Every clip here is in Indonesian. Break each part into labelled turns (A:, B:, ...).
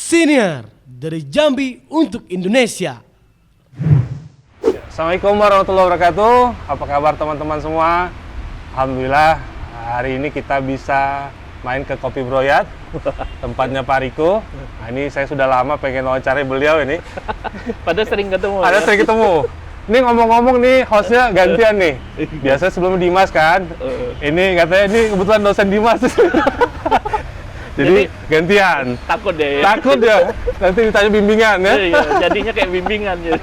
A: Senior dari Jambi untuk Indonesia.
B: Assalamualaikum warahmatullahi wabarakatuh. Apa kabar teman-teman semua? Alhamdulillah hari ini kita bisa main ke Kopi Broyat, tempatnya Pak Riko. Nah, ini saya sudah lama pengen wawancara beliau ini.
C: Padahal sering ketemu.
B: Ada sering ketemu. Ini ngomong-ngomong nih hostnya gantian nih. Biasanya sebelum Dimas kan. Ini katanya ini kebetulan dosen Dimas. Jadi gantian.
C: Takut deh.
B: Takut ya. Nanti ditanya bimbingan ya.
C: Iya, jadinya kayak bimbingan jadi.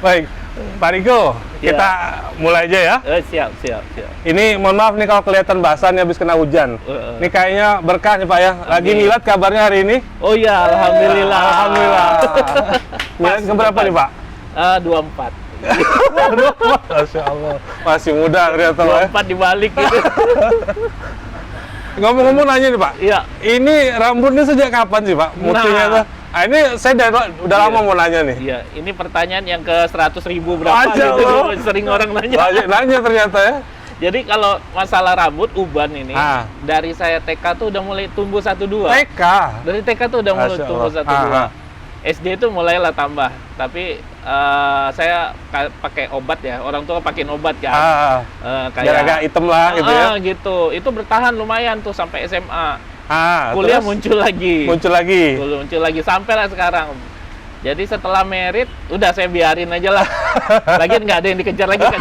B: Baik, Pak Riko,
C: Ya.
B: kita mulai aja ya.
C: Siap.
B: Ini mohon maaf nih kalau kelihatan basah nih habis kena hujan. Ini kayaknya berkah nih Pak ya. Lagi
C: Amin.
B: milad kabarnya hari ini.
C: Oh iya, alhamdulillah.
B: Alhamdulillah. Milad keberapa nih Pak?
C: 24.
B: Masya Allah. Masih muda ternyata Pak ya.
C: 24 dibalik gitu.
B: Ngomong-ngomong nanya nih Pak.
C: Iya.
B: Ini rambutnya sejak kapan sih Pak? Munculnya tuh. Nah, ini saya udah lama mau nanya nih.
C: Iya, ini pertanyaan yang ke 100.000 berapa
B: Aja
C: gitu.
B: loh.
C: Sering orang nanya.
B: Banyak nanya ternyata ya.
C: Jadi kalau masalah rambut uban ini,
B: Ah.
C: dari saya TK tuh udah mulai tumbuh 1-2.
B: TK.
C: Dari TK tuh udah mulai
B: Masya
C: tumbuh
B: Allah.
C: 1-2.
B: Ah.
C: SD itu mulailah tambah, tapi saya pakai obat ya, orang tua pakein obat kan.
B: Biar agak hitam lah gitu ya.
C: Gitu, itu bertahan lumayan tuh sampai SMA. Kuliah
B: Terus
C: muncul lagi.
B: muncul lagi.
C: Muncul lagi sampai lah sekarang. Jadi setelah merit, udah saya biarin aja lah. Lagian nggak ada yang dikejar lagi kan.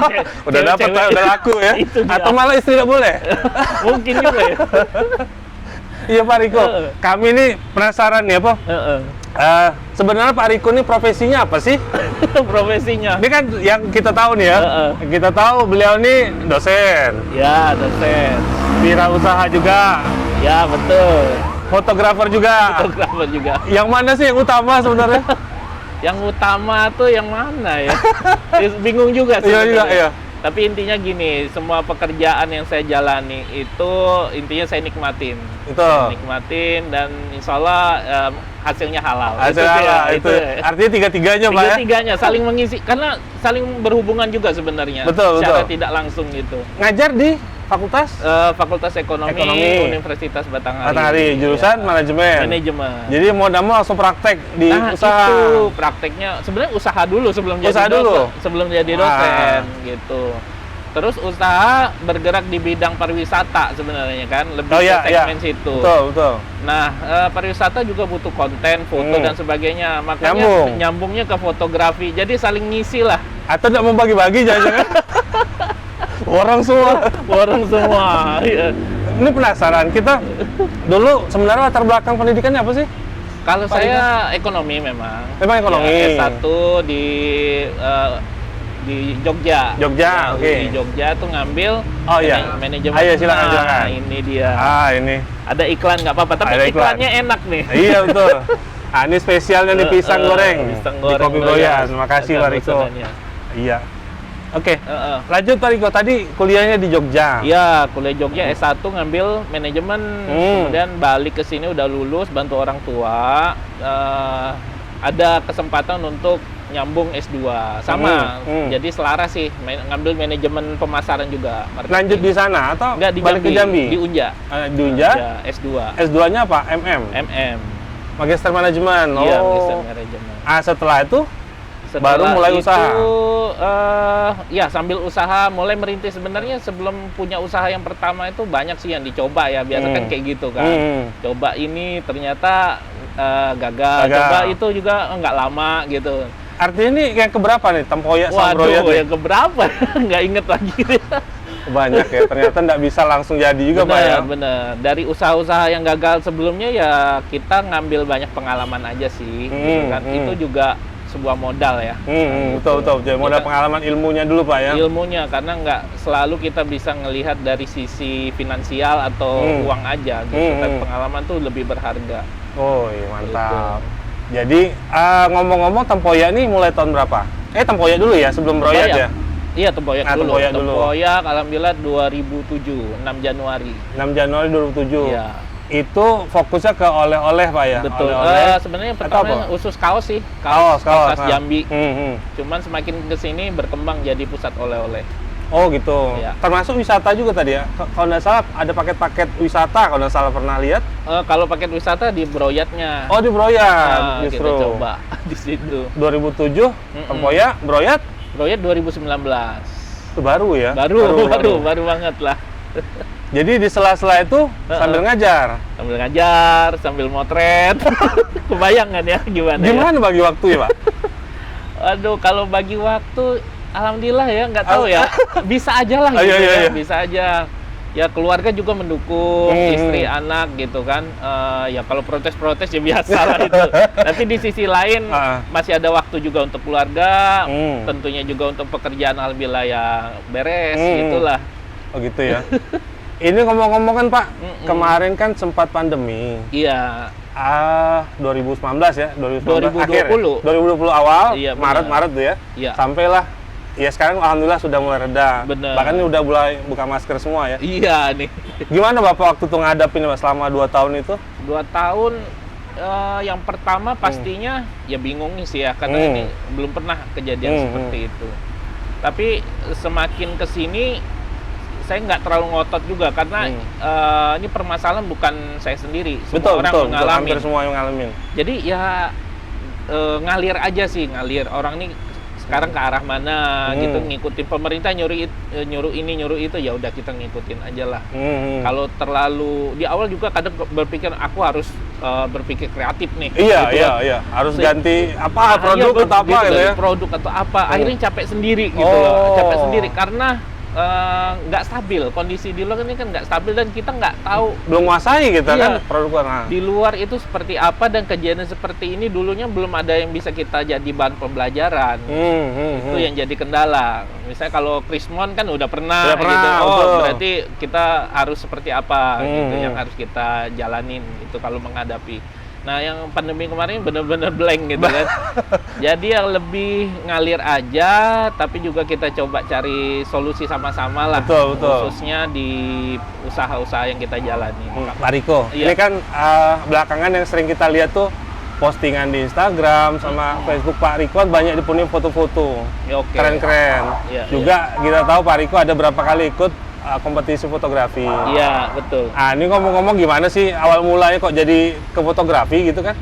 B: Udah dapat, udah laku ya.
C: Itu dia.
B: Atau malah istri nggak boleh.
C: Mungkin juga ya.
B: Iya Pak Riko, kami ini penasaran nih apa? Sebenarnya Pak Riko ini profesinya apa sih?
C: Profesinya.
B: Ini kan yang kita tahu nih ya. Kita tahu beliau ini dosen,
C: Ya, dosen.
B: wirausaha juga,
C: Ya, betul.
B: fotografer juga.
C: Fotografer juga.
B: Yang mana sih yang utama sebenarnya?
C: Yang utama tuh yang mana ya? Bingung juga
B: Iya juga,
C: sebenarnya.
B: iya.
C: Tapi intinya gini, semua pekerjaan yang saya jalani itu intinya saya nikmatin.
B: Itu.
C: Saya nikmatin dan insya Allah hasilnya halal.
B: Hasil
C: Itu sih ya,
B: itu. Artinya tiga-tiganya Pak ya?
C: tiga-tiganya saling mengisi, karena saling berhubungan juga sebenarnya.
B: Betul,
C: secara
B: betul.
C: tidak langsung gitu.
B: Ngajar di fakultas?
C: Fakultas Ekonomi, Universitas Batanghari.
B: Batanghari, jurusan
C: Ya.
B: manajemen.
C: Manajemen.
B: Jadi mau nggak mau langsung praktek di usaha.
C: Itu prakteknya sebenarnya usaha dulu sebelum
B: Usaha
C: jadi
B: dulu?
C: sebelum jadi dosen gitu. Terus usaha bergerak di bidang pariwisata sebenarnya kan, lebih ke segmen situ.
B: Betul.
C: Nah, pariwisata juga butuh konten, foto dan sebagainya. Makanya nyambungnya ke fotografi. Jadi saling ngisi lah.
B: Atau nggak mau bagi-bagi jangan-jangan? Orang semua.
C: Orang semua. Iya.
B: Ini penasaran, kita dulu sebenarnya latar belakang pendidikannya apa sih?
C: Kalau saya ekonomi memang.
B: Memang ekonomi.
C: Ya, S1 di Jogja.
B: Jogja, oke.
C: Di Jogja tuh ngambil manajemen.
B: Ayo silakan.
C: Nah, ini dia.
B: Ini.
C: Ada iklan nggak apa-apa, tapi
B: Ada iklan.
C: iklannya enak nih.
B: Iya betul. Ini spesialnya nih pisang goreng.
C: Pisang
B: Di
C: goreng.
B: Kopi Broyat. Terima kasih
C: Ada
B: Pak Riko.
C: pesanannya.
B: Iya. Oke. Lanjut Pak Riko, tadi kuliahnya di Jogja.
C: Iya, kuliah Jogja S1 ngambil manajemen, kemudian balik ke sini udah lulus, bantu orang tua. Ada kesempatan untuk nyambung S2 sama. Jadi selaras sih ngambil manajemen pemasaran juga. Marketing.
B: Lanjut di sana atau
C: Enggak, di
B: balik ke Jambi?
C: Di Unja.
B: Di Unja?
C: S2.
B: S2-nya apa? MM. Magister manajemen.
C: Iya, magister manajemen.
B: Setelah itu baru mulai usaha.
C: Ya sambil usaha mulai merintis. Sebenarnya sebelum punya usaha yang pertama itu banyak sih yang dicoba ya. Biasa kan kayak gitu kan. Coba ini ternyata gagal. Coba itu juga nggak lama gitu.
B: Artinya ini yang keberapa nih? Tempoyak sama Broyat?
C: Waduh, yang keberapa? Nggak inget lagi.
B: Banyak ya, ternyata nggak bisa langsung jadi juga Pak ya?
C: Bener. Dari usaha-usaha yang gagal sebelumnya ya kita ngambil banyak pengalaman aja sih. Gitu kan. Itu juga sebuah modal ya.
B: Betul. Jadi modal pengalaman ilmunya dulu Pak ya?
C: Ilmunya, karena nggak selalu kita bisa ngelihat dari sisi finansial atau uang aja. Gitu. Tapi pengalaman tuh lebih berharga.
B: Oh iya, mantap.
C: Gitu.
B: Jadi ngomong-ngomong Tempoyak ini mulai tahun berapa? Tempoyak dulu ya, sebelum Broyat ya?
C: Iya, Tempoyak dulu.
B: Tempoyak
C: alhamdulillah 2007, 6 Januari.
B: 6 Januari 2007.
C: Iya.
B: Itu fokusnya ke oleh-oleh Pak ya?
C: Betul.
B: Oleh-oleh.
C: Sebenarnya pertama khusus kaos sih.
B: Kaos.
C: Jambi. Cuman semakin ke sini berkembang jadi pusat oleh-oleh.
B: Oh gitu.
C: Iya.
B: Termasuk wisata juga tadi ya. Kalau nggak salah ada paket-paket wisata kalau nggak salah pernah lihat.
C: Kalau paket wisata di Broyatnya.
B: Oh di Broyat
C: Nah,
B: justru.
C: kita coba di situ.
B: 2007 tempoyak Broyat
C: Broyat 2019.
B: itu baru ya.
C: Baru banget lah.
B: Jadi di sela-sela itu sambil ngajar.
C: Sambil ngajar, sambil motret. Kebayang kan ya gimana?
B: Gimana bagi waktu ya Pak?
C: Aduh, kalau bagi waktu, alhamdulillah ya, nggak tahu ya. Bisa aja lah gitu
B: Iya.
C: bisa aja. Ya keluarga juga mendukung, istri, anak gitu kan. Ya kalau protes-protes ya biasa lah itu. Tapi di sisi lain masih ada waktu juga untuk keluarga, tentunya juga untuk pekerjaan alhamdulillah ya beres, gitulah.
B: Oh gitu ya. Ini ngomong-ngomong kan Pak, kemarin kan sempat pandemi.
C: Iya.
B: 2019 ya, 2019 akhir,
C: 2020.
B: 2020 awal,
C: Iya,
B: Maret tuh ya.
C: Iya.
B: Sampailah, ya sekarang alhamdulillah sudah mulai reda.
C: Bener.
B: Bahkan ini udah mulai buka masker semua ya.
C: Iya nih.
B: Gimana Bapak waktu tuh ngadapin Pak, selama 2 tahun itu?
C: 2 tahun, yang pertama pastinya ya bingung sih ya, karena ini belum pernah kejadian seperti itu. Tapi semakin kesini, saya nggak terlalu ngotot juga karena ini permasalahan bukan saya sendiri, semua orang mengalami.
B: Hampir semua yang ngalamin.
C: Jadi ya ngalir aja sih, ngalir. Orang nih sekarang ke arah mana gitu, ngikutin pemerintah nyuruh ini nyuruh itu, ya udah kita ngikutin aja lah. Kalau terlalu di awal juga kadang berpikir aku harus berpikir kreatif nih.
B: Iya. Harus ganti apa produk atau apa gitu ya.
C: Produk atau apa. Akhirnya capek sendiri gitu loh. Capek sendiri karena nggak stabil, kondisi di luar ini kan nggak stabil dan kita nggak tau
B: belum menguasai kita kan produk nah.
C: Di luar itu seperti apa dan kejadian seperti ini dulunya belum ada yang bisa kita jadi bahan pembelajaran. Itu yang jadi kendala. Misalnya kalau Krismon kan udah pernah gitu. Berarti kita harus seperti apa gitu yang harus kita jalanin itu kalau menghadapi. Nah, yang pandemi kemarin benar-benar blank gitu kan. Jadi yang lebih ngalir aja, tapi juga kita coba cari solusi sama-sama lah.
B: Betul.
C: Khususnya di usaha-usaha yang kita jalani.
B: Pak Riko, ini kan belakangan yang sering kita lihat tuh postingan di Instagram sama Facebook Pak Riko banyak dipenuhi foto-foto.
C: Ya, oke.
B: Keren-keren. Juga kita tahu Pak Riko ada berapa kali ikut kompetisi fotografi.
C: Iya, betul.
B: Ini ngomong-ngomong gimana sih awal mulanya kok jadi ke fotografi gitu kan?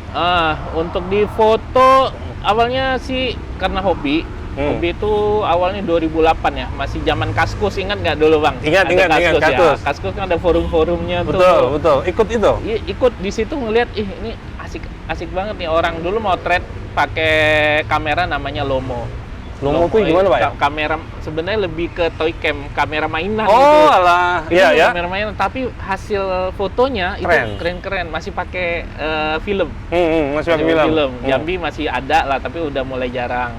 C: Untuk di foto awalnya sih karena hobi. Hobi itu awalnya 2008 ya, masih zaman Kaskus, ingat nggak dulu Bang?
B: Ingat
C: Kaskus.
B: Kaskus.
C: Ya. Kaskus kan ada forum-forumnya tuh.
B: Betul. Ikut itu?
C: Ikut di situ ngeliat, ini asik banget nih, orang dulu motret pakai kamera namanya Lomo.
B: Lomo tuh gimana Pak ya?
C: Kamera sebenarnya lebih ke toy cam, kamera mainan gitu.
B: Oh alah, iya ya.
C: Kamera mainan, tapi hasil fotonya itu keren-keren, masih pakai film.
B: Masih pakai film.
C: Jambi masih ada lah, tapi udah mulai jarang.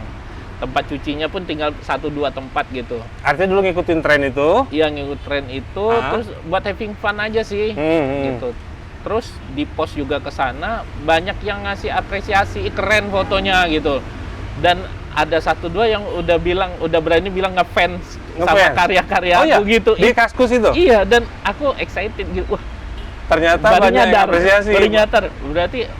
C: Tempat cucinya pun tinggal 1-2 tempat gitu.
B: Artinya dulu ngikutin tren itu?
C: Iya, ngikut tren itu, terus buat having fun aja sih, gitu. Terus di post juga ke sana, banyak yang ngasih apresiasi, keren fotonya gitu. Dan ada 1-2 yang udah berani bilang ngefans sama karya-karya aku gitu.
B: Di Kaskus itu?
C: Iya, dan aku excited gitu. Wah,
B: ternyata banyak yang apresiasi.
C: Baru nyadar. Berarti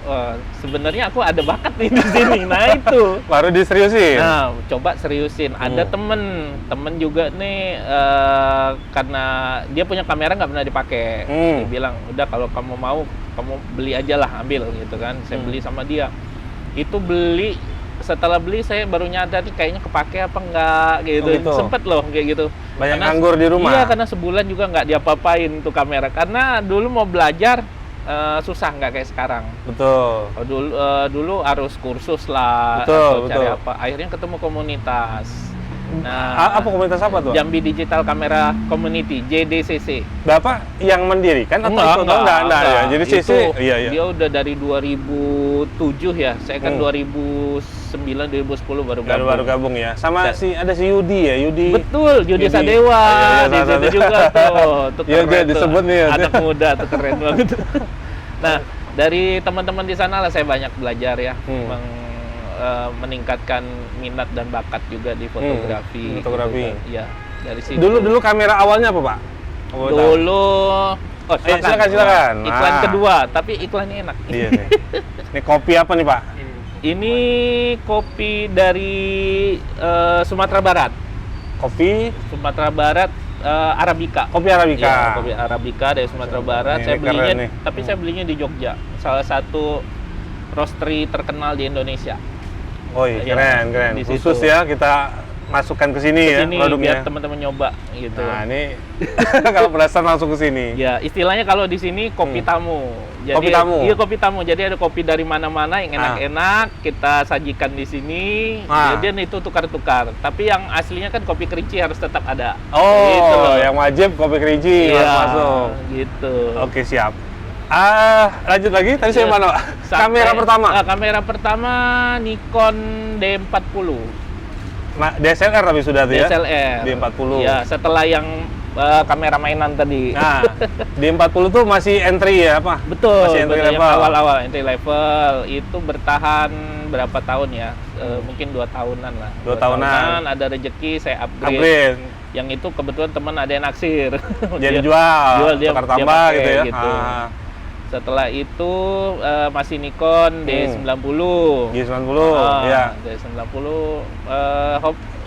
C: sebenarnya aku ada bakat nih di sini. Nah, itu.
B: Baru diseriusin.
C: Nah, coba seriusin. Ada temen juga nih, karena dia punya kamera nggak pernah dipakai. Dia bilang, udah kalau kamu mau, kamu beli aja lah, ambil gitu kan. Saya beli sama dia. Itu beli. Setelah beli saya baru nyadar nih kayaknya kepake apa enggak gitu. Sempet loh kayak gitu.
B: Banyak nganggur di rumah.
C: Iya, karena sebulan juga nggak diapa-apain tuh kamera. Karena dulu mau belajar susah, nggak kayak sekarang.
B: Betul.
C: Dulu harus kursus lah, atau cari apa. Akhirnya ketemu komunitas. Nah,
B: apa komunitas apa tuh?
C: Jambi Digital Camera Community, JDCC.
B: Bapak yang mendirikan atau enggak ya? Jadi CC, iya.
C: Dia udah dari 2007 ya. Saya kan 2009, 2010 baru
B: gabung ya. Sama ada si Yudi ya, Yudi.
C: Betul, Yudi Sadewa. Di situ juga tuh.
B: Iya, dia disebut nih ya.
C: Anak muda tuh, keren banget. Nah, dari teman-teman di sana lah saya banyak belajar ya. Meningkatkan minat dan bakat juga di fotografi. Iya, dari situ.
B: Dulu kamera awalnya apa, Pak? Silakan.
C: Iklan kedua, tapi iklannya enak.
B: Iya nih. Ini kopi apa nih, Pak?
C: Ini kopi dari Sumatera Barat.
B: kopi
C: Sumatera Barat Arabica.
B: kopi Arabica.
C: Iya, kopi Arabica dari Sumatera Barat.
B: Ini
C: Saya belinya,
B: keren nih.
C: tapi saya belinya di Jogja, salah satu roastery terkenal di Indonesia.
B: Oh iya,
C: Iya,
B: keren.
C: di
B: Khusus
C: situ.
B: ya kita masukkan ke sini ya
C: Ini biar
B: produknya.
C: teman-teman nyoba gitu.
B: Nah, ini kalau penasaran langsung ke sini.
C: Ya, istilahnya kalau di sini kopi tamu. Jadi,
B: Kopi tamu?
C: Iya, kopi tamu. Jadi ada kopi dari mana-mana yang enak-enak, kita sajikan di sini. Kemudian itu tukar-tukar. Tapi yang aslinya kan kopi kerinci harus tetap ada.
B: Oh,
C: Gitu loh.
B: yang wajib kopi kerinci
C: Iya,
B: harus masuk.
C: gitu.
B: Oke, siap. Lanjut lagi. Tadi saya
C: Iya.
B: mana, Pak?
C: Sampai-
B: Kamera pertama.
C: Kamera pertama Nikon D40.
B: DSLR tapi sudah tuh ya?
C: DSLR.
B: D40.
C: Iya, setelah yang kamera mainan tadi.
B: Nah, D40 tuh masih entry ya, apa?
C: Betul,
B: Masih entry
C: betul. Yang
B: level.
C: awal-awal entry level itu bertahan berapa tahun ya? Mungkin 2 tahunan lah.
B: 2 tahunan.
C: Ada rezeki saya upgrade.
B: Upgrade.
C: Yang itu kebetulan teman ada yang naksir.
B: Jadi
C: Dia-
B: jual,
C: dia
B: tukar
C: dia
B: tambah
C: pakai
B: gitu ya?
C: gitu. Setelah itu masih Nikon D90.
B: G90, ya.
C: D90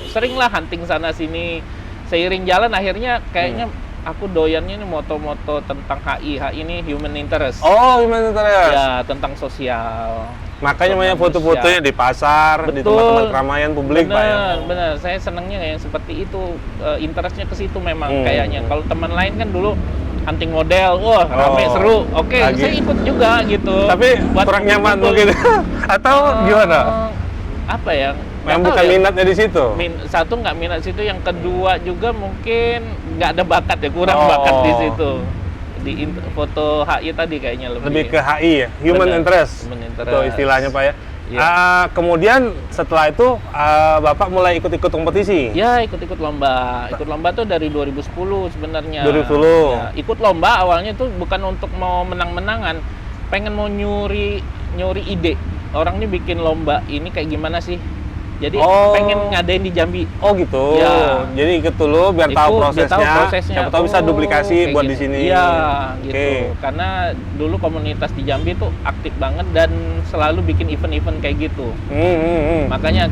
C: sering lah hunting sana sini. Seiring jalan akhirnya kayaknya aku doyannya ini moto-moto tentang HI. HI ini human interest.
B: Oh, human interest.
C: Ya, tentang sosial.
B: Makanya banyak
C: Manusia.
B: foto-fotonya di pasar, di
C: Betul.
B: tempat-tempat keramaian publik, Pak ya.
C: Bener. Saya senangnya yang seperti itu. Interestnya ke situ memang
B: Hmm.
C: kayaknya. Kalau teman lain kan dulu hunting model, wah rame seru. Oke,
B: lagi.
C: saya ikut juga gitu.
B: Tapi
C: Buat
B: kurang nyaman
C: kumpul.
B: mungkin. Atau gimana?
C: Apa ya? Nggak
B: Yang
C: tahu
B: bukan
C: ya.
B: minatnya di situ.
C: Satu nggak minat situ, yang kedua juga mungkin nggak ada bakat ya, kurang
B: Oh.
C: bakat di situ. Di foto HI tadi kayaknya
B: Lebih ke HI ya, human
C: Benar,
B: interest.
C: human interest.
B: Itu istilahnya, Pak ya.
C: Iya.
B: Kemudian setelah itu Bapak mulai ikut-ikut kompetisi.
C: Ya, ikut-ikut lomba. Ikut lomba tuh dari 2010 sebenarnya.
B: 2010.
C: Ya, ikut lomba awalnya tuh bukan untuk mau menang-menangan, pengen mau nyuri ide. Orang ini bikin lomba ini kayak gimana sih? Jadi
B: Oh.
C: pengen ngadain di Jambi.
B: Oh gitu.
C: Ya.
B: Jadi ikut dulu biar
C: Ikut,
B: tahu
C: biar tahu
B: prosesnya.
C: prosesnya.
B: Siapa tahu bisa
C: Oh,
B: duplikasi
C: kayak
B: buat
C: gini.
B: di sini.
C: Iya,
B: Oke.
C: gitu. Karena dulu komunitas di Jambi tuh aktif banget dan selalu bikin event-event kayak gitu. Makanya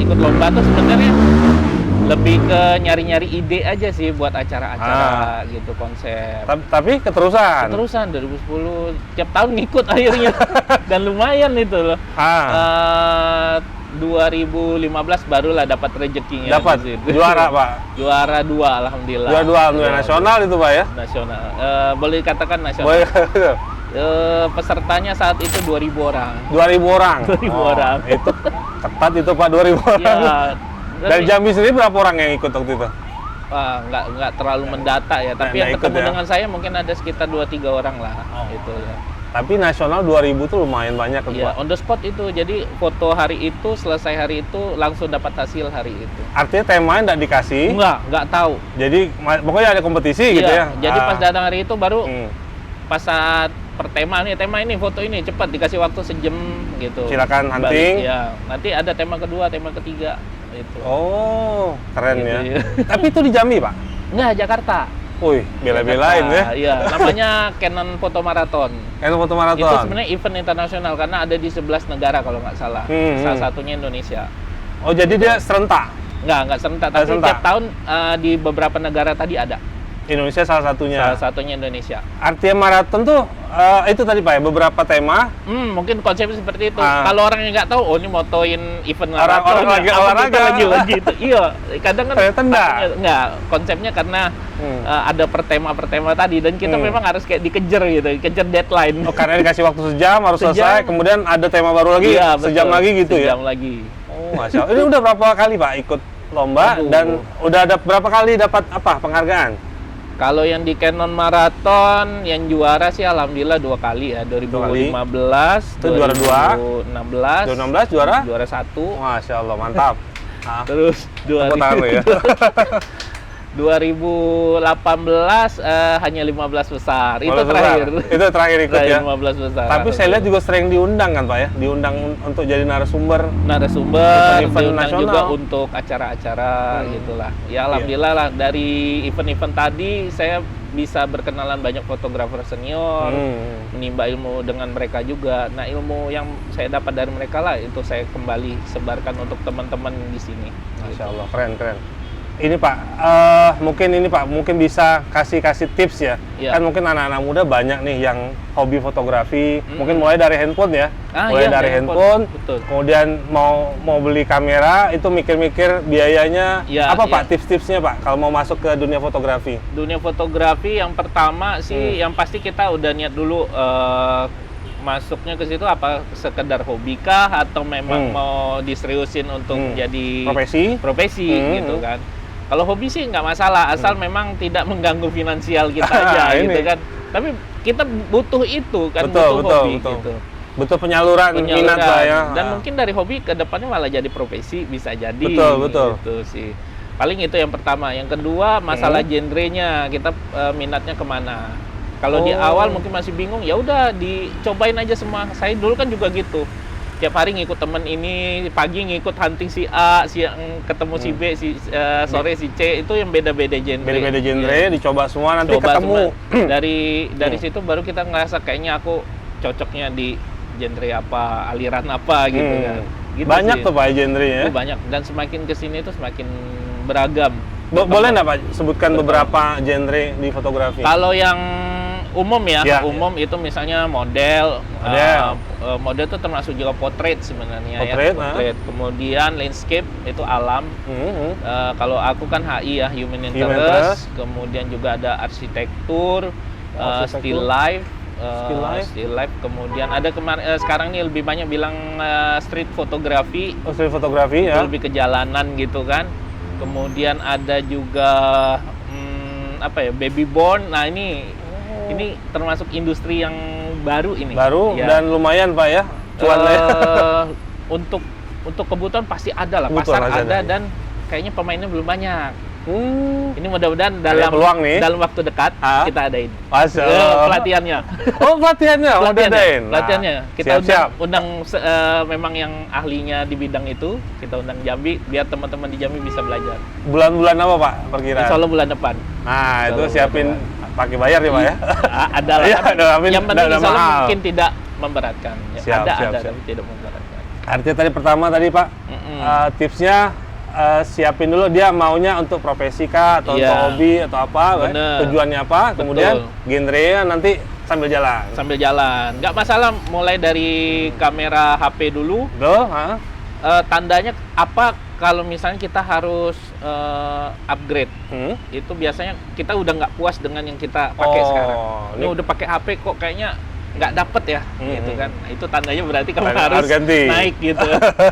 C: ikut lomba tuh sebenarnya lebih ke nyari-nyari ide aja sih buat acara-acara gitu, konsep.
B: Tapi keterusan.
C: Terusan 2010 tiap tahun ngikut akhirnya dan lumayan itu loh. 2015 barulah dapat rezekinya.
B: Dapat
C: di situ.
B: juara, Pak.
C: Juara 2 alhamdulillah.
B: Juara 2 alhamdulillah nasional itu, Pak ya.
C: Nasional. Boleh dikatakan nasional.
B: Boleh.
C: Pesertanya saat itu 2.000 orang.
B: 2.000 orang.
C: 2.000 orang.
B: Itu ketat itu, Pak, 2.000 orang.
C: Ya,
B: Dari Jambi sendiri berapa orang yang ikut waktu itu?
C: Wah, nggak terlalu mendata ya, tapi
B: Nggak
C: yang
B: ikut
C: ketemu
B: ya?
C: dengan saya mungkin ada sekitar 2-3 orang lah, gitu ya.
B: Tapi nasional 2.000 tuh lumayan banyak tuh,
C: Iya,
B: Pak.
C: on the spot itu. Jadi foto hari itu, selesai hari itu langsung dapat hasil hari itu.
B: Artinya temanya nggak dikasih.
C: Nggak tahu.
B: Jadi pokoknya ada kompetisi gitu ya.
C: Jadi pas datang hari itu baru
B: Hmm.
C: pas saat tema ini foto ini cepat dikasih waktu sejam gitu.
B: Silakan
C: Balik,
B: hunting.
C: ya. Nanti ada tema kedua, tema ketiga itu.
B: Oh, keren
C: Gitu,
B: ya.
C: ya.
B: Tapi itu di Jambi, Pak.
C: Nggak, Jakarta.
B: Wih, bela-belain ya.
C: Jakarta, Iya, namanya Canon Photo Marathon.
B: Kan foto maraton.
C: Itu sebenarnya event internasional karena ada di 11 negara kalau nggak salah. Salah
B: Hmm.
C: satunya Indonesia.
B: Oh, jadi dia serentak.
C: Nggak serentak, tapi
B: serentak.
C: tiap tahun di beberapa negara tadi ada.
B: Indonesia salah satunya.
C: Salah satunya Indonesia.
B: Artinya maraton tuh itu tadi, Pak ya, beberapa tema.
C: Mungkin konsepnya seperti itu.
B: Ah.
C: Kalau orang yang nggak tahu, oh ini motoin event
B: Orang-orang
C: maraton,
B: lagi
C: apa
B: olahraga.
C: kita lagi gitu. Iya, kadang kan
B: Ternyata enggak.
C: Nggak, konsepnya karena ada per tema tadi dan kita memang harus kayak dikejar gitu, dikejar deadline.
B: Oh, karena dikasih waktu sejam harus
C: Sejam.
B: selesai, kemudian ada tema baru lagi,
C: Iya,
B: sejam
C: betul.
B: lagi gitu ya.
C: Sejam lagi.
B: Oh, Masya Allah. Ini udah berapa kali, Pak, ikut lomba?
C: Aduh.
B: Dan udah ada berapa kali dapat apa penghargaan?
C: Kalau yang di Canon Marathon yang juara sih alhamdulillah 2 kali ya, 2015,
B: Itu juara
C: 2016,
B: 2016 juara?
C: juara 1,
B: Masya Allah, mantap.
C: terus
B: Tepuk tangan lu ya.
C: 2018 hanya 15 besar. Itu
B: Boleh
C: terakhir.
B: besar. Itu terakhir ikut
C: Terakhir
B: ya.
C: 15 besar.
B: Tapi saya lihat juga sering diundang kan, Pak ya? Diundang untuk jadi narasumber.
C: narasumber,
B: Event-event
C: diundang
B: nasional.
C: juga untuk acara-acara gitulah. Ya alhamdulillah lah, dari event-event tadi saya bisa berkenalan banyak fotografer senior, menimba ilmu dengan mereka juga. Nah, ilmu yang saya dapat dari mereka lah itu saya kembali sebarkan untuk teman-teman di sini.
B: Masya Allah, keren. ini Pak, mungkin bisa kasih tips ya.
C: Iya.
B: Kan mungkin anak-anak muda banyak nih yang hobi fotografi, mungkin mulai dari handphone ya. Mulai
C: iya,
B: dari handphone,
C: betul.
B: kemudian mau beli kamera, itu mikir-mikir biayanya.
C: Iya,
B: Apa
C: iya.
B: Pak tips-tipsnya Pak kalau mau masuk ke dunia fotografi?
C: Dunia fotografi yang pertama sih, yang pasti kita udah niat dulu masuknya ke situ apa sekedar hobi kah atau memang mau diseriusin untuk jadi profesi gitu kan. Kalau hobi sih nggak masalah, asal memang tidak mengganggu finansial kita aja gitu kan. Tapi kita butuh itu kan, butuh hobi gitu.
B: Butuh penyaluran minat lah ya.
C: Dan mungkin dari hobi ke depannya malah jadi profesi bisa jadi.
B: Betul.
C: Gitu sih. Paling itu yang pertama. Yang kedua masalah genrenya, kita minatnya kemana. Kalau di awal mungkin masih bingung, ya udah dicobain aja semua. Saya dulu kan juga gitu. Tiap hari ngikut temen ini, pagi ngikut hunting si A, siang ketemu si B, sore si C, itu yang beda-beda genre.
B: Beda-beda genre,
C: Ya.
B: dicoba semua nanti
C: Coba
B: ketemu.
C: semua. Dari situ baru kita ngerasa kayaknya aku cocoknya di genre apa, aliran apa gitu kan. Gitu
B: banyak
C: sih.
B: tuh Pak genre ya.
C: Banyak, dan semakin kesini tuh semakin beragam.
B: Boleh nggak Pak sebutkan beberapa genre di fotografi?
C: Kalau yang umum ya,
B: ya.
C: umum itu misalnya model itu termasuk juga portrait sebenarnya. Portrait. Kemudian landscape itu alam. Kalau aku kan HI ya, human interest. Kemudian juga ada arsitektur, still life. Still life. Kemudian ada sekarang ini lebih banyak bilang street photography.
B: Street photography ya.
C: Itu lebih ke jalanan gitu kan. Kemudian ada juga baby born. Nah ini termasuk industri yang baru ini.
B: Baru
C: ya.
B: Dan lumayan Pak ya. Cuannya.
C: Untuk kebutuhan pasti ada lah, pasar ada dan kayaknya pemainnya belum banyak. Ini mudah-mudahan dalam waktu dekat kita adain. Pelatihannya. Pelatihannya. Kita undang memang yang ahlinya di bidang itu, kita undang Jambi biar teman-teman di Jambi bisa belajar.
B: Bulan-bulan apa Pak perkiraan?
C: Insya Allah bulan depan.
B: Nah, itu siapin pakai bayar ya Pak ya?
C: Ada lah. Yang penting insya Allah mungkin tidak memberatkan.
B: Siap.
C: Tapi tidak memberatkan.
B: Artinya tadi Pak, tipsnya siapin dulu dia maunya untuk profesi kah atau untuk hobi atau apa, tujuannya apa, kemudian genrenya nanti sambil jalan. Nggak masalah mulai dari kamera HP dulu. Tandanya apa kalau misalnya kita harus upgrade, itu biasanya kita udah nggak puas dengan yang kita pakai sekarang. Ini udah pakai HP kok kayaknya nggak dapet ya, gitu kan. Nah, itu tandanya berarti kamu harus naik gitu,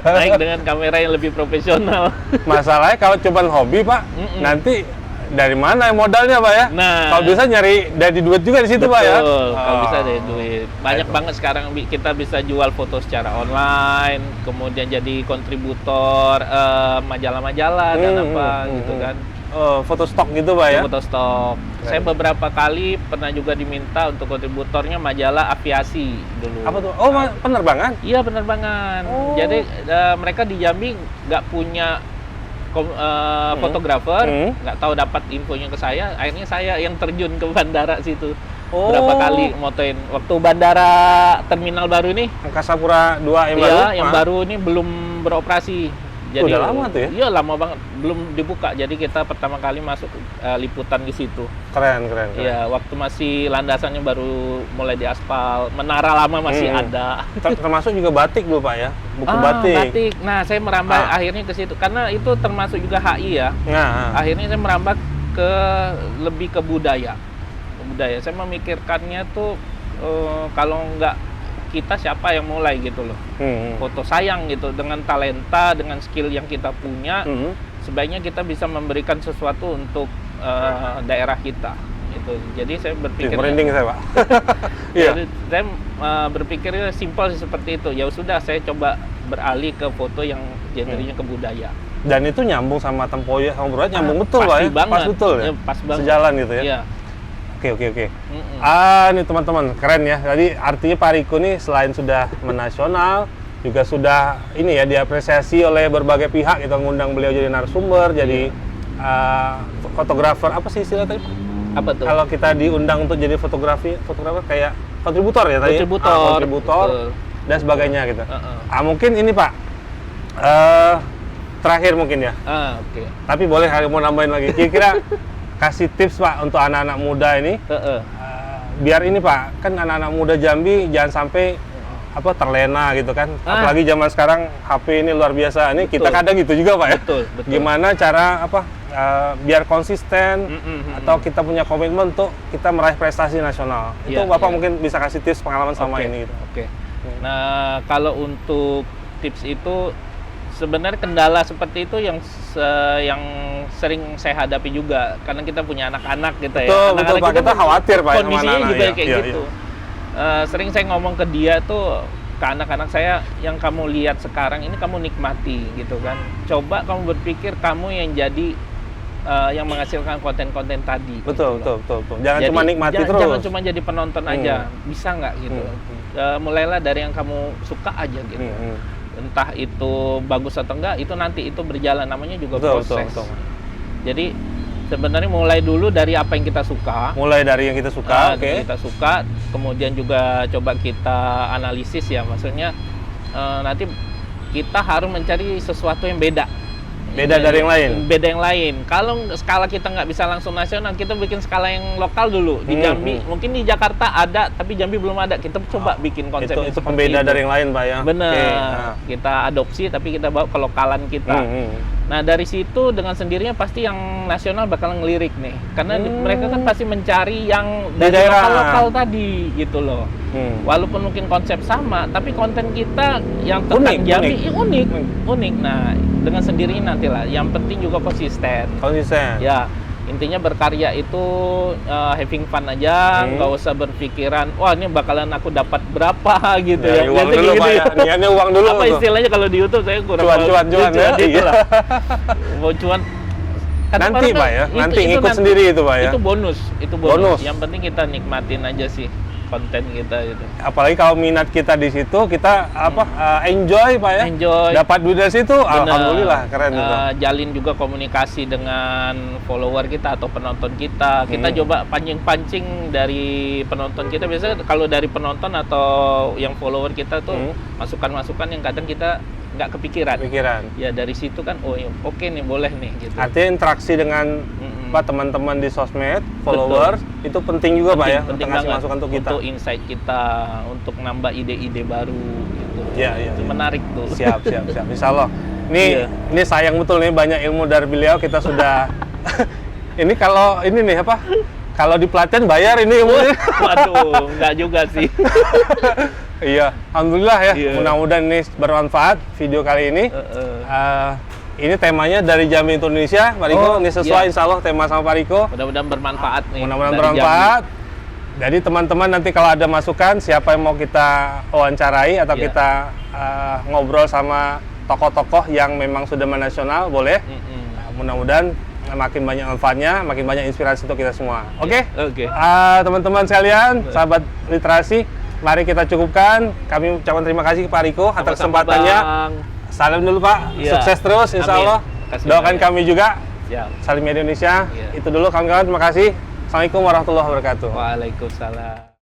B: naik dengan kamera yang lebih profesional. Masalahnya kalau cuma hobi Pak, nanti dari mana modalnya Pak ya?
C: Nah,
B: kalau bisa nyari dari duit juga di situ Pak ya.
C: Kalau bisa dari duit. Banyak banget sekarang kita bisa jual foto secara online, kemudian jadi kontributor majalah-majalah dan apa gitu kan.
B: Foto stok gitu Pak ya?
C: Foto stok. Saya beberapa kali pernah juga diminta untuk kontributornya majalah aviasi dulu.
B: Apa tuh? Penerbangan?
C: Iya, penerbangan. Jadi mereka di Jambi nggak punya fotografer, nggak tahu dapat infonya ke saya. Akhirnya saya yang terjun ke bandara situ. Berapa kali motoin. Waktu bandara terminal baru ini,
B: Angkasa Pura II yang baru?
C: Iya, yang baru ini belum beroperasi. Jadi
B: udah lama tuh ya?
C: Iya, lama banget. Belum dibuka. Jadi kita pertama kali masuk liputan di situ.
B: Keren.
C: Iya, waktu masih landasannya baru mulai diaspal. Menara lama masih ada.
B: Termasuk juga batik dulu Pak ya? Buku
C: batik. Nah, saya merambah akhirnya ke situ. Karena itu termasuk juga HI ya. Akhirnya saya merambah lebih ke budaya. Saya memikirkannya tuh kalau nggak kita siapa yang mulai gitu loh. Foto sayang gitu, dengan talenta, dengan skill yang kita punya, sebaiknya kita bisa memberikan sesuatu untuk daerah kita gitu. Jadi saya berpikir
B: merinding saya Pak.
C: Jadi saya berpikirnya simpel seperti itu. Ya sudah, saya coba beralih ke foto yang genrenya ke budaya.
B: Dan itu nyambung sama tempoyak sama Broyat, nyambung betul Pak ya?
C: Banget.
B: Pas betul ya?
C: Pas banget.
B: Sejalan gitu ya?
C: Iya.
B: Oke. Ini teman-teman, keren ya. Jadi artinya Pak Riko nih selain sudah menasional, juga sudah ini ya diapresiasi oleh berbagai pihak. Kita ngundang beliau jadi narasumber, jadi fotografer. Apa sih istilah tadi?
C: Apa tuh?
B: Kalau kita diundang untuk jadi fotografer kayak kontributor ya tadi? Kontributor dan sebagainya gitu. Mungkin ini Pak, terakhir mungkin ya.
C: Oke.
B: Tapi boleh hari mau nambahin lagi. Kira-kira kasih tips Pak untuk anak-anak muda ini. Biar ini Pak, kan anak-anak muda Jambi jangan sampai terlena gitu kan. Apalagi zaman sekarang HP ini luar biasa. Ini kita kadang gitu juga Pak ya.
C: Betul.
B: Gimana cara biar konsisten atau kita punya komitmen untuk kita meraih prestasi nasional. Itu Bapak mungkin bisa kasih tips pengalaman sama ini gitu.
C: Oke. Nah, kalau untuk tips itu sebenarnya kendala seperti itu yang sering saya hadapi juga karena kita punya anak-anak gitu ya.
B: Betul Pak, kita khawatir Pak
C: kondisinya juga kayak gitu. Sering saya ngomong ke dia tuh, ke anak-anak saya, yang kamu lihat sekarang ini kamu nikmati gitu kan. Coba kamu berpikir kamu yang jadi yang menghasilkan konten-konten tadi.
B: Betul. Jangan cuma nikmati terus.
C: Jangan cuma jadi penonton aja. Bisa nggak gitu. Mulailah dari yang kamu suka aja gitu. Entah itu bagus atau enggak, itu nanti itu berjalan, namanya juga proses.
B: Betul.
C: Jadi sebenarnya mulai dulu dari apa yang kita suka.
B: Mulai dari yang kita suka, oke.
C: Kita suka, kemudian juga coba kita analisis ya, maksudnya nanti kita harus mencari sesuatu yang beda.
B: Beda dari yang lain?
C: Beda yang lain. Kalau skala kita nggak bisa langsung nasional, kita bikin skala yang lokal dulu. Di Jambi, mungkin di Jakarta ada, tapi Jambi belum ada. Kita coba bikin konsep
B: itu pembeda dari yang lain Pak ya?
C: Benar. Kita adopsi, tapi kita bawa ke lokalan kita. Nah, dari situ dengan sendirinya pasti yang nasional bakal ngelirik nih. Karena mereka kan pasti mencari yang dari lokal-lokal tadi gitu loh. Walaupun mungkin konsep sama, tapi konten kita yang tentang Jambi unik. Nah, dengan sendirinya nantilah. Yang penting juga konsisten. Ya, intinya berkarya itu having fun aja, nggak usah berpikiran, wah ini bakalan aku dapat berapa gitu ya.
B: Uang dulu Pak ya, niatnya uang dulu.
C: Apa istilahnya kalau di YouTube saya kurang
B: cuan ya.
C: Gitu lah. Mau cuan.
B: Nanti Pak ya, nanti ngikut sendiri itu Pak ya.
C: Itu bonus. Yang penting kita nikmatin aja sih konten kita itu.
B: Apalagi kalau minat kita di situ, kita enjoy Pak ya.
C: Enjoy.
B: Dapat duit dari situ, alhamdulillah keren itu.
C: Jalin juga komunikasi dengan follower kita atau penonton kita. Kita coba pancing-pancing dari penonton kita. Biasanya kalau dari penonton atau yang follower kita tuh masukan-masukan yang kadang kita nggak kepikiran. Ya dari situ kan, oke nih, boleh nih gitu.
B: Artinya interaksi dengan teman-teman di sosmed, followers, itu penting juga Pak ya, untuk ngasih masukan untuk kita.
C: Untuk insight kita, untuk nambah ide-ide baru gitu. Itu menarik tuh.
B: Siap. Insya Allah. Ini sayang betul nih, banyak ilmu dari beliau kita sudah. Ini kalau ini nih kalau di pelatihan bayar ini ilmunya.
C: Waduh, enggak juga sih.
B: Iya, alhamdulillah ya. Mudah-mudahan ini bermanfaat video kali ini. Ini temanya dari Jambi Indonesia, Pak Riko. Ini sesuai insya Allah tema sama Pak Riko.
C: Mudah-mudahan bermanfaat nih.
B: Mudah-mudahan bermanfaat. Jadi teman-teman nanti kalau ada masukan, siapa yang mau kita wawancarai atau kita ngobrol sama tokoh-tokoh yang memang sudah menasional, boleh. Mudah-mudahan makin banyak manfaatnya, makin banyak inspirasi untuk kita semua. Oke? Teman-teman sekalian, sahabat literasi, mari kita cukupkan. Kami ucapkan terima kasih ke Pak Riko atas kesempatannya. Salam dulu Pak, sukses terus insya Allah. Doakan kami juga. Salim Media Indonesia. Itu dulu kawan-kawan, terima kasih. Assalamualaikum warahmatullahi wabarakatuh.
C: Waalaikumsalam.